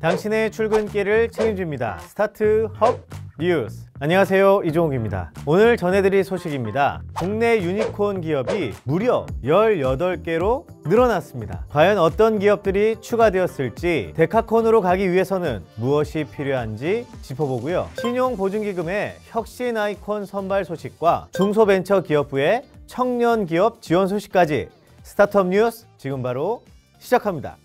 당신의 출근길을 책임집니다. 스타트업 뉴스. 안녕하세요, 이종욱입니다. 오늘 전해드릴 소식입니다. 국내 유니콘 기업이 무려 18개로 늘어났습니다. 과연 어떤 기업들이 추가되었을지, 데카콘으로 가기 위해서는 무엇이 필요한지 짚어보고요. 신용보증기금의 혁신 아이콘 선발 소식과 중소벤처기업부의 청년기업 지원 소식까지 스타트업 뉴스 지금 바로 시작합니다.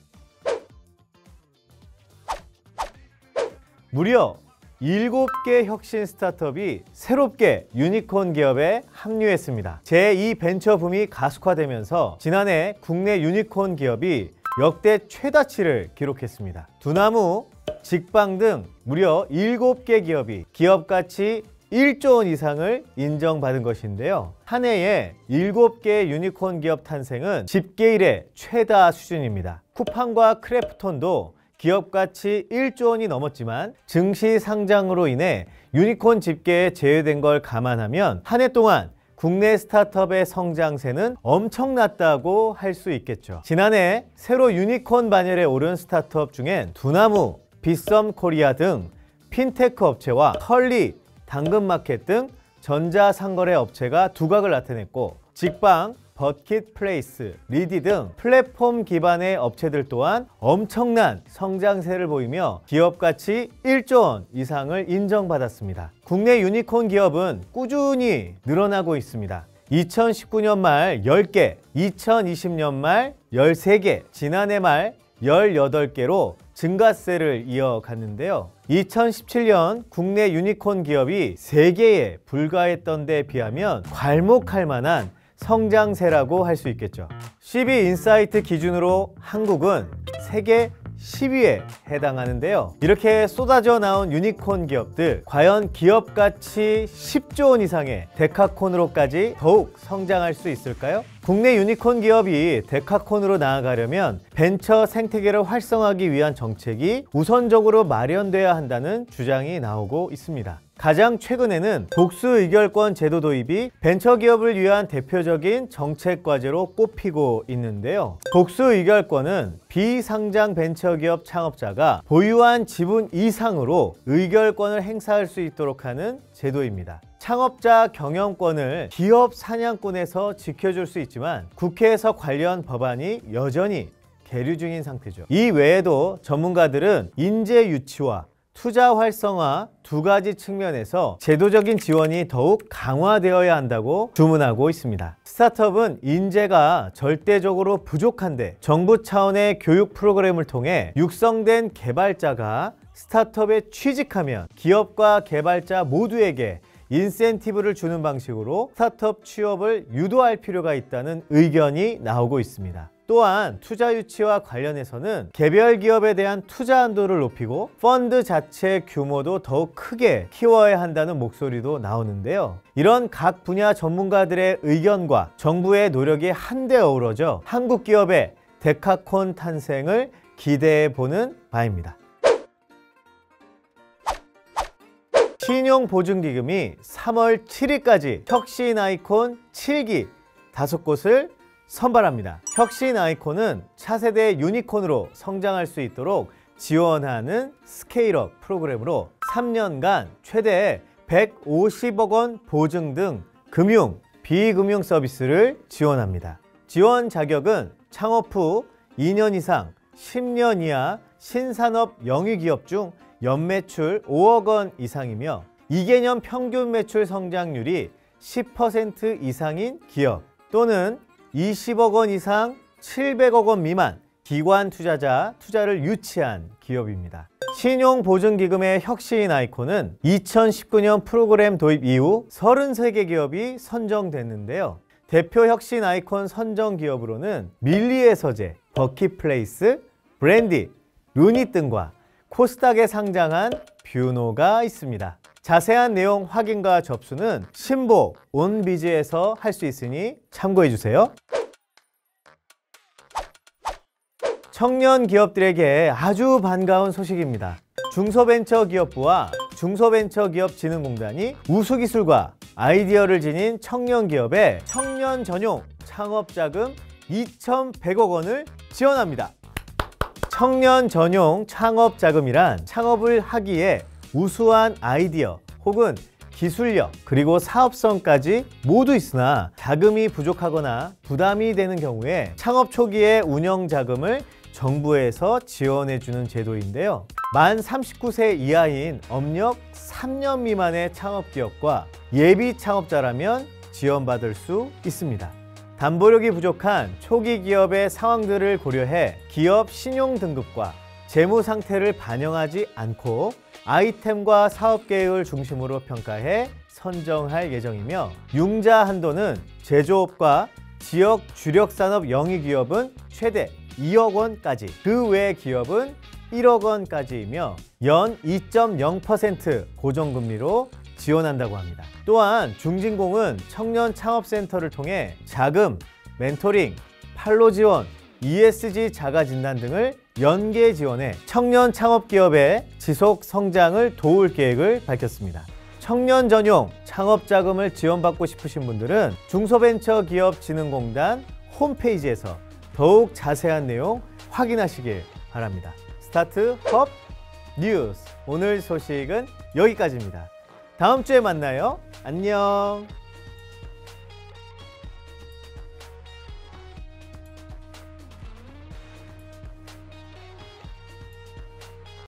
무려 7개 혁신 스타트업이 새롭게 유니콘 기업에 합류했습니다. 제2 벤처 붐이 가속화되면서 지난해 국내 유니콘 기업이 역대 최다치를 기록했습니다. 두나무, 직방 등 무려 7개 기업이 기업가치 1조 원 이상을 인정받은 것인데요. 한 해에 7개 유니콘 기업 탄생은 집계 이래 최다 수준입니다. 쿠팡과 크래프톤도 기업가치 1조 원이 넘었지만 증시 상장으로 인해 유니콘 집계에 제외된 걸 감안하면 한 해 동안 국내 스타트업의 성장세는 엄청났다고 할 수 있겠죠. 지난해 새로 유니콘 반열에 오른 스타트업 중엔 두나무, 빗썸코리아 등 핀테크 업체와 털리, 당근마켓 등 전자상거래 업체가 두각을 나타냈고, 직방, 버킷플레이스, 리디 등 플랫폼 기반의 업체들 또한 엄청난 성장세를 보이며 기업가치 1조 원 이상을 인정받았습니다. 국내 유니콘 기업은 꾸준히 늘어나고 있습니다. 2019년 말 10개, 2020년 말 13개, 지난해 말 18개로 증가세를 이어갔는데요. 2017년 국내 유니콘 기업이 3개에 불과했던 데 비하면 괄목할 만한 성장세라고 할 수 있겠죠. CB인사이트 기준으로 한국은 세계 10위에 해당하는데요. 이렇게 쏟아져 나온 유니콘 기업들, 과연 기업가치 10조 원 이상의 데카콘으로까지 더욱 성장할 수 있을까요? 국내 유니콘 기업이 데카콘으로 나아가려면 벤처 생태계를 활성화하기 위한 정책이 우선적으로 마련돼야 한다는 주장이 나오고 있습니다. 가장 최근에는 독수의결권 제도 도입이 벤처기업을 위한 대표적인 정책 과제로 꼽히고 있는데요. 독수의결권은 비상장 벤처기업 창업자가 보유한 지분 이상으로 의결권을 행사할 수 있도록 하는 제도입니다. 창업자 경영권을 기업 사냥꾼에서 지켜줄 수 있지만 국회에서 관련 법안이 여전히 계류 중인 상태죠. 이 외에도 전문가들은 인재 유치와 투자 활성화 두 가지 측면에서 제도적인 지원이 더욱 강화되어야 한다고 주문하고 있습니다. 스타트업은 인재가 절대적으로 부족한데 정부 차원의 교육 프로그램을 통해 육성된 개발자가 스타트업에 취직하면 기업과 개발자 모두에게 인센티브를 주는 방식으로 스타트업 취업을 유도할 필요가 있다는 의견이 나오고 있습니다. 또한 투자 유치와 관련해서는 개별 기업에 대한 투자 한도를 높이고 펀드 자체 규모도 더욱 크게 키워야 한다는 목소리도 나오는데요. 이런 각 분야 전문가들의 의견과 정부의 노력이 한데 어우러져 한국 기업의 데카콘 탄생을 기대해 보는 바입니다. 신용보증기금이 3월 7일까지 혁신 아이콘 7기 5곳을 선발합니다. 혁신 아이콘은 차세대 유니콘으로 성장할 수 있도록 지원하는 스케일업 프로그램으로 3년간 최대 150억 원 보증 등 금융, 비금융 서비스를 지원합니다. 지원 자격은 창업 후 2년 이상, 10년 이하 신산업 영위기업 중 연매출 5억 원 이상이며 2개년 평균 매출 성장률이 10% 이상인 기업 또는 20억 원 이상 700억 원 미만 기관 투자자 투자를 유치한 기업입니다. 신용보증기금의 혁신 아이콘은 2019년 프로그램 도입 이후 33개 기업이 선정됐는데요. 대표 혁신 아이콘 선정 기업으로는 밀리의 서재, 버킷플레이스, 브랜디, 루닛 등과 코스닥에 상장한 뷰노가 있습니다. 자세한 내용 확인과 접수는 신보 온비즈에서 할 수 있으니 참고해주세요. 청년 기업들에게 아주 반가운 소식입니다. 중소벤처기업부와 중소벤처기업진흥공단이 우수기술과 아이디어를 지닌 청년기업에 청년 전용 창업자금 2,100억 원을 지원합니다. 청년 전용 창업 자금이란 창업을 하기에 우수한 아이디어 혹은 기술력 그리고 사업성까지 모두 있으나 자금이 부족하거나 부담이 되는 경우에 창업 초기에 운영 자금을 정부에서 지원해주는 제도인데요. 만 39세 이하인 업력 3년 미만의 창업기업과 예비 창업자라면 지원받을 수 있습니다. 담보력이 부족한 초기 기업의 상황들을 고려해 기업 신용 등급과 재무 상태를 반영하지 않고 아이템과 사업 계획을 중심으로 평가해 선정할 예정이며 융자 한도는 제조업과 지역 주력 산업 영위 기업은 최대 2억 원까지, 그 외 기업은 1억 원까지이며 연 2.0% 고정금리로 지원한다고 합니다. 또한 중진공은 청년 창업센터를 통해 자금, 멘토링, 판로 지원, ESG 자가 진단 등을 연계 지원해 청년 창업기업의 지속 성장을 도울 계획을 밝혔습니다. 청년 전용 창업 자금을 지원받고 싶으신 분들은 중소벤처기업진흥공단 홈페이지에서 더욱 자세한 내용 확인하시길 바랍니다. 스타트업 뉴스 오늘 소식은 여기까지입니다. 다음 주에 만나요. 안녕.